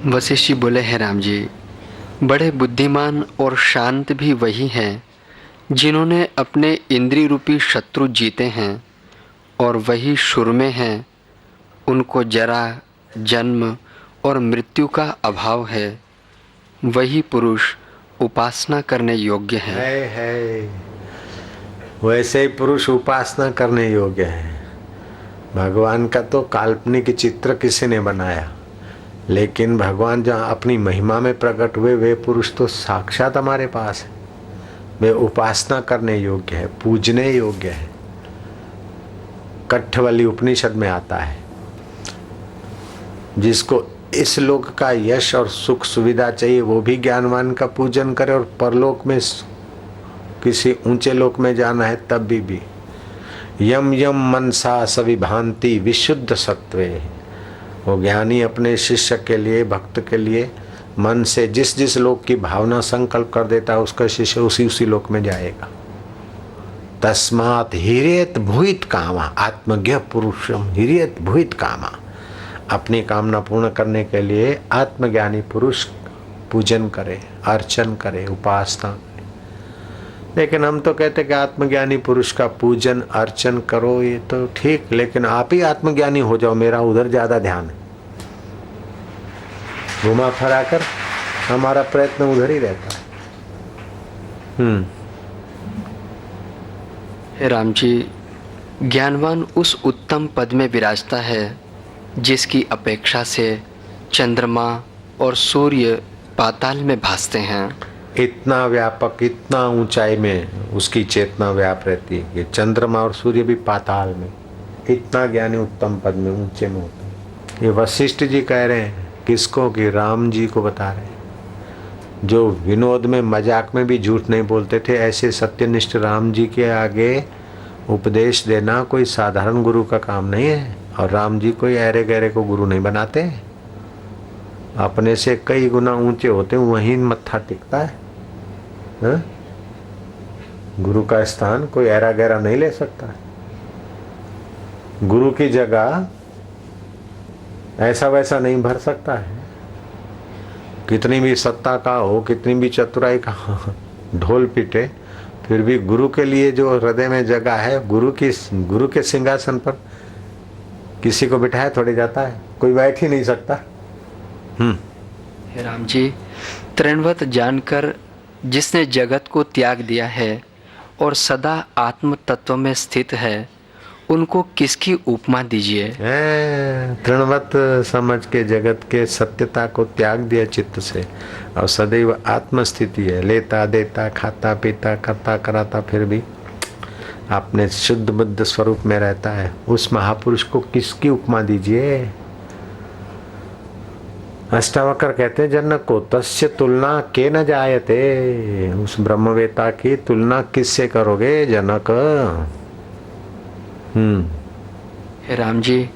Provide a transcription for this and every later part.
वशिष्ठ जी बोले हैं राम जी, बड़े बुद्धिमान और शांत भी वही हैं जिन्होंने अपने इंद्रिय रूपी शत्रु जीते हैं, और वही शुरमे हैं, उनको जरा, जन्म और मृत्यु का अभाव है। वही पुरुष उपासना करने योग्य है। वैसे ही पुरुष उपासना करने योग्य है। भगवान का तो काल्पनिक चित्र किसी ने बनाया, लेकिन भगवान जहाँ अपनी महिमा में प्रकट हुए वे पुरुष तो साक्षात हमारे पास है। वे उपासना करने योग्य है, पूजने योग्य है। कठवली उपनिषद में आता है, जिसको इस लोक का यश और सुख सुविधा चाहिए वो भी ज्ञानवान का पूजन करे, और परलोक में किसी ऊंचे लोक में जाना है तब भी यम यम मनसा सविभांति विशुद्ध सत्वे। वो ज्ञानी अपने शिष्य के लिए, भक्त के लिए मन से जिस जिस लोक की भावना संकल्प कर देता है उसका शिष्य उसी लोक में जाएगा। तस्मात् हिरेत भूत कामा आत्मज्ञ पुरुषम हिरेत भूत कामा। अपनी कामना पूर्ण करने के लिए आत्मज्ञानी पुरुष पूजन करे, अर्चन करे, उपासना करे। लेकिन हम तो कहते कि आत्मज्ञानी पुरुष का पूजन अर्चन करो, ये तो ठीक, लेकिन आप ही आत्मज्ञानी हो जाओ, मेरा उधर ज्यादा ध्यान है। घुमा फिरा कर हमारा प्रयत्न उधर ही रहता है। हे राम जी, ज्ञानवान उस उत्तम पद में विराजता है जिसकी अपेक्षा से चंद्रमा और सूर्य पाताल में भासते हैं। इतना व्यापक, इतना ऊंचाई में उसकी चेतना व्याप रहती है कि चंद्रमा और सूर्य भी पाताल में, इतना ज्ञानी उत्तम पद में, ऊंचे में होता है। ये वशिष्ठ जी कह रहे हैं किसको? कि राम जी को बता रहे हैं, जो विनोद में मजाक में भी झूठ नहीं बोलते थे। ऐसे सत्यनिष्ठ राम जी के आगे उपदेश देना कोई साधारण गुरु का काम नहीं है, और राम जी कोई ऐरे गहरे को गुरु नहीं बनाते। अपने से कई गुना ऊंचे होते, वहीं मत्था टिकता है। गुरु का स्थान कोई ऐरा गहरा नहीं ले सकता। गुरु की जगह ऐसा वैसा नहीं भर सकता है। कितनी भी सत्ता का हो, कितनी भी चतुराई का ढोल पीटे, फिर भी गुरु के लिए जो हृदय में जगह है, गुरु के सिंहासन पर किसी को बिठाया थोड़ी जाता है, कोई बैठ ही नहीं सकता। हे राम जी, तृणवत जानकर जिसने जगत को त्याग दिया है और सदा आत्म तत्व में स्थित है, उनको किसकी उपमा दीजिए? तृणवत समझ के जगत के सत्यता को त्याग दिया चित्त से, और सदैव आत्मस्थिति है, लेता देता, खाता पीता, करता कराता, फिर भी अपने शुद्ध बुद्ध स्वरूप में रहता है। उस महापुरुष को किसकी उपमा दीजिए? अष्टावक्र कहते हैं जनक को, तस्य तुलना के न जायते। उस ब्रह्मवेता की तुलना किससे करोगे जनक? हे राम जी,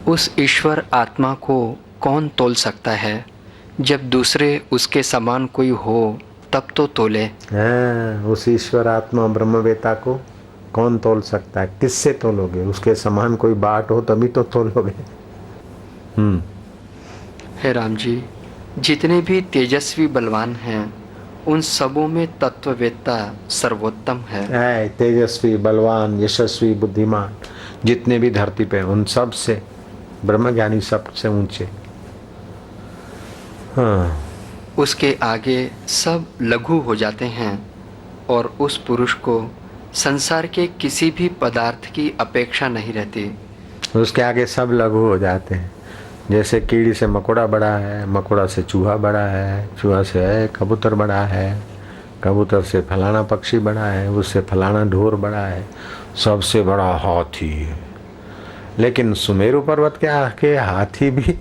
उस ईश्वर आत्मा को कौन तोल सकता है? जब दूसरे उसके समान कोई हो तब तो तोले। उस ईश्वर आत्मा ब्रह्मवेता को कौन तोल सकता है? किससे तोलोगे? उसके समान कोई बाट हो तभी तो तोलोगे। हे राम जी, जितने भी तेजस्वी बलवान हैं उन सबों में तत्ववेत्ता सर्वोत्तम है। तेजस्वी, बलवान, यशस्वी, बुद्धिमान जितने भी धरती पे, उन सब से ब्रह्मज्ञानी सबसे ऊंचे। उसके आगे सब लघु हो जाते हैं, और उस पुरुष को संसार के किसी भी पदार्थ की अपेक्षा नहीं रहती। उसके आगे सब लघु हो जाते हैं। जैसे कीड़ी से मकोड़ा बड़ा है, मकोड़ा से चूहा बड़ा है, चूहा से कबूतर बड़ा है, कबूतर से फलाना पक्षी बड़ा है, उससे फलाना ढोर बड़ा है, सबसे बड़ा हाथी है। लेकिन सुमेरु पर्वत के आगे हाथी भी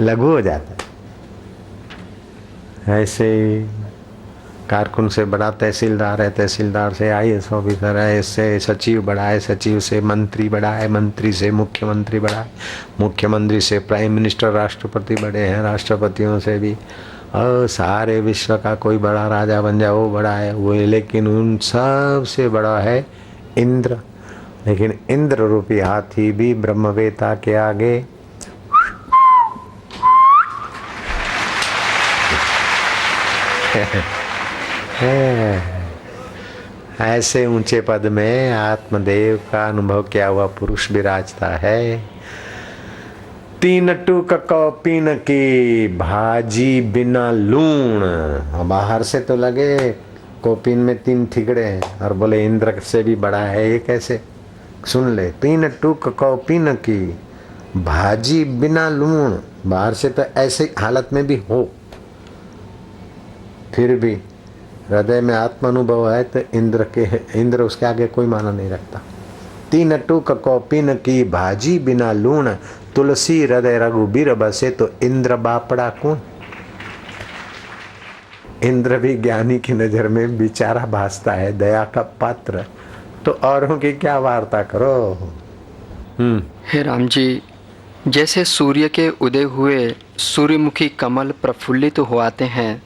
लघु हो जाता है। ऐसे कारकुन से बड़ा तहसीलदार है, तहसीलदार से IAS ऑफिसर है, इससे सचिव बड़ा है, सचिव से मंत्री बड़ा है, मंत्री से मुख्यमंत्री बड़ा है, मुख्यमंत्री से प्राइम मिनिस्टर, राष्ट्रपति बड़े हैं, राष्ट्रपतियों से भी, और सारे विश्व का कोई बड़ा राजा बन जाए वो बड़ा है वो। लेकिन उन सब से बड़ा है इंद्र। लेकिन इंद्र रूपी हाथी भी ब्रह्मवेता के आगे ऐसे ऊंचे पद में आत्मदेव का अनुभव किया हुआ पुरुष विराजता है। तीन टूक कौपीन की भाजी बिना लूण। बाहर से तो लगे कौपीन में 3 ठिकड़े हैं और बोले इंद्र से भी बड़ा है, ये कैसे? सुन ले, 3 टूक कौपीन की भाजी बिना लूण। बाहर से तो ऐसे हालत में भी हो, फिर भी हृदय में आत्म अनुभव है तो इंद्र उसके आगे कोई माना नहीं रखता। 3 टूक कौपीन की भाजी बिना लूण, तुलसी हृदय रघुबीर बसे तो इंद्र बापड़ा कौन। इंद्र भी ज्ञानी की नजर में बेचारा भासता है, दया का पात्र, तो औरों की क्या वार्ता करो। हे राम जी, जैसे सूर्य के उदय हुए सूर्यमुखी कमल प्रफुल्लित हो आते हैं,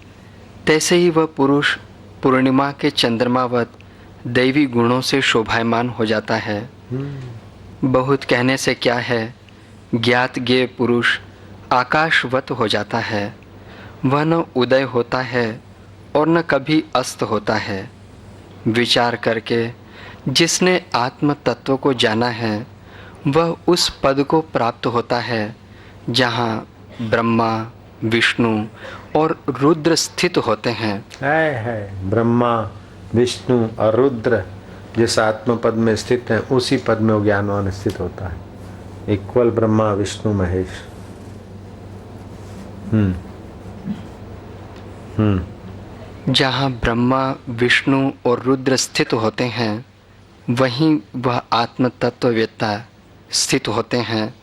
तैसे ही वह पुरुष पूर्णिमा के चंद्रमावत दैवी गुणों से शोभायमान हो जाता है। बहुत कहने से क्या है, ज्ञात ज्ञेय पुरुष आकाशवत हो जाता है। वह न उदय होता है और न कभी अस्त होता है। विचार करके जिसने आत्म तत्व को जाना है, वह उस पद को प्राप्त होता है जहाँ ब्रह्मा, विष्णु और रुद्र स्थित होते हैं। है ब्रह्मा, विष्णु और रुद्र जिस आत्म पद में स्थित है, उसी पद में वो ज्ञानवान स्थित होता है। इक्वल ब्रह्मा, विष्णु, महेश। जहाँ ब्रह्मा, विष्णु और रुद्र स्थित होते हैं, वहीं वह आत्म तत्ववेत्ता स्थित होते हैं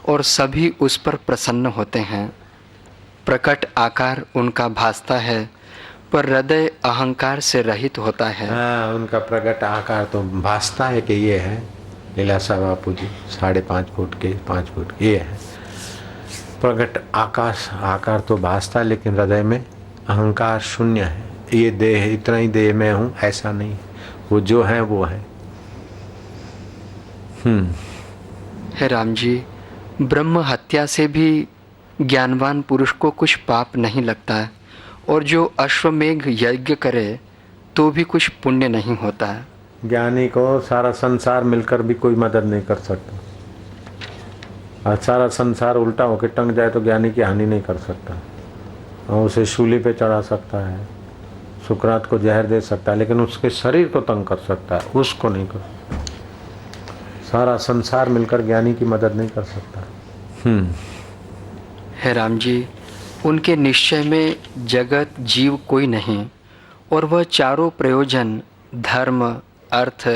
और सभी उस पर प्रसन्न होते हैं। प्रकट आकार उनका भासता है, पर हृदय अहंकार से रहित होता है। हाँ, उनका प्रकट आकार तो भासता है कि ये है लीलाशाह बापू जी, 5.5 फुट के 5 फुट ये है। प्रकट आकार तो भासता, लेकिन हृदय में अहंकार शून्य है। ये देह, इतना ही देह में हूँ, ऐसा नहीं। वो जो है वो है। हे राम जी, ब्रह्म हत्या से भी ज्ञानवान पुरुष को कुछ पाप नहीं लगता, और जो अश्वमेघ यज्ञ करे तो भी कुछ पुण्य नहीं होता। ज्ञानी को सारा संसार मिलकर भी कोई मदद नहीं कर सकता, और सारा संसार उल्टा होकर टंग जाए तो ज्ञानी की हानि नहीं कर सकता। और उसे शूली पे चढ़ा सकता है, सुकरात को जहर दे सकता है, लेकिन उसके शरीर को तंग कर सकता है, उसको नहीं कर सकता। सारा संसार मिलकर ज्ञानी की मदद नहीं कर सकता। हे राम जी, उनके निश्चय में जगत जीव कोई नहीं, और वह चारों प्रयोजन धर्म, अर्थ,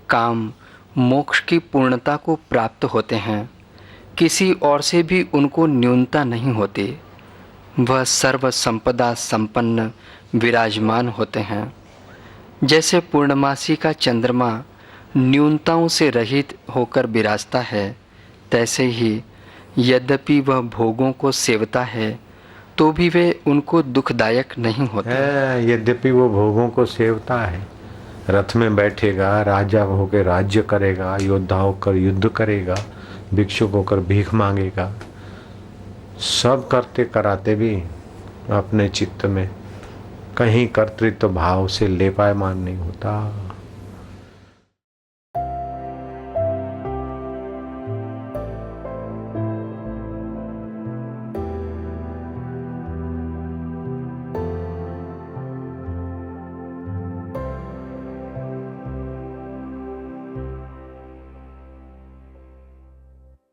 काम, मोक्ष की पूर्णता को प्राप्त होते हैं। किसी और से भी उनको न्यूनता नहीं होती। वह सर्व संपदा संपन्न विराजमान होते हैं। जैसे पूर्णमासी का चंद्रमा न्यूनताओं से रहित होकर विराजता है, तैसे ही यद्यपि वह भोगों को सेवता है तो भी वे उनको दुखदायक नहीं होते। यद्यपि वो भोगों को सेवता है, रथ में बैठेगा, राजा होकर राज्य करेगा, योद्धा होकर युद्ध करेगा, भिक्षुक होकर भीख मांगेगा, सब करते कराते भी अपने चित्त में कहीं कर्तृत्व भाव से लेपायमान नहीं होता।